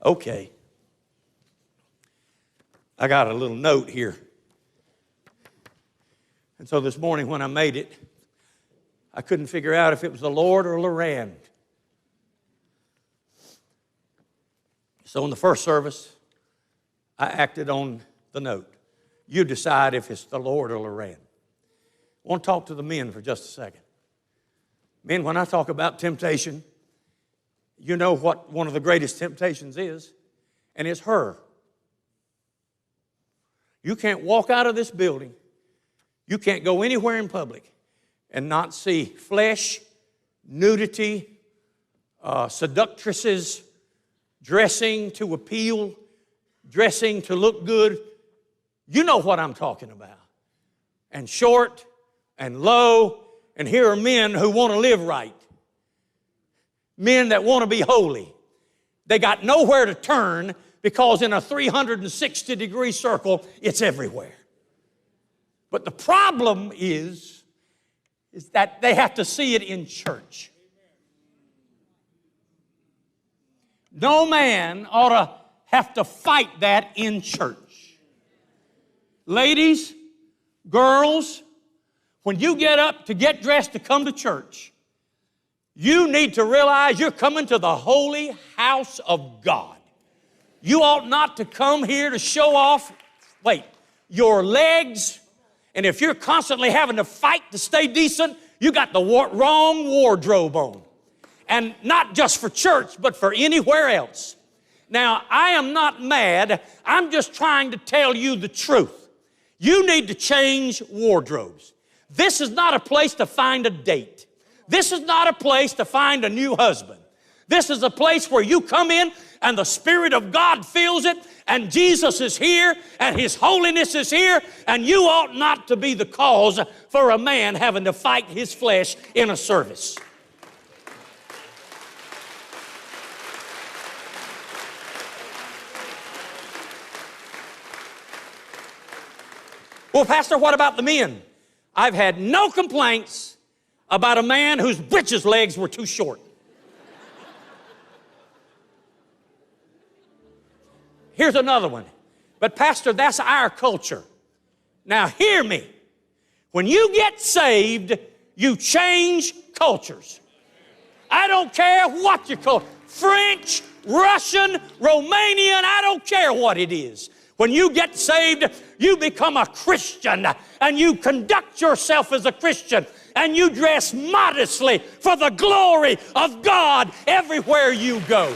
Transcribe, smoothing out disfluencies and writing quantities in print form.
Okay. I got a little note here. And so this morning when I made it, I couldn't figure out if it was the Lord or Loran. So in the first service, I acted on the note. You decide if it's the Lord or Loran. I want to talk to the men for just a second. Men, when I talk about temptation, you know what one of the greatest temptations is, and it's her. You can't walk out of this building, you can't go anywhere in public and not see flesh, nudity, seductresses, dressing to appeal, dressing to look good. You know what I'm talking about. And short and low, and here are men who want to live right. Men that want to be holy. They got nowhere to turn because in a 360-degree circle, it's everywhere. But the problem is that they have to see it in church. No man ought to have to fight that in church. Ladies, girls, when you get up to get dressed to come to church, you need to realize you're coming to the holy house of God. You ought not to come here to show off, your legs. And if you're constantly having to fight to stay decent, you got the wrong wardrobe on. And not just for church, but for anywhere else. Now, I am not mad. I'm just trying to tell you the truth. You need to change wardrobes. This is not a place to find a date. This is not a place to find a new husband. This is a place where you come in and the Spirit of God fills it, and Jesus is here, and His holiness is here, and you ought not to be the cause for a man having to fight his flesh in a service. Well, Pastor, what about the men? I've had no complaints about a man whose breeches legs were too short. Here's another one. But Pastor, that's our culture. Now hear me. When you get saved, you change cultures. I don't care what you call it. French, Russian, Romanian, I don't care what it is. When you get saved, you become a Christian and you conduct yourself as a Christian and you dress modestly for the glory of God everywhere you go.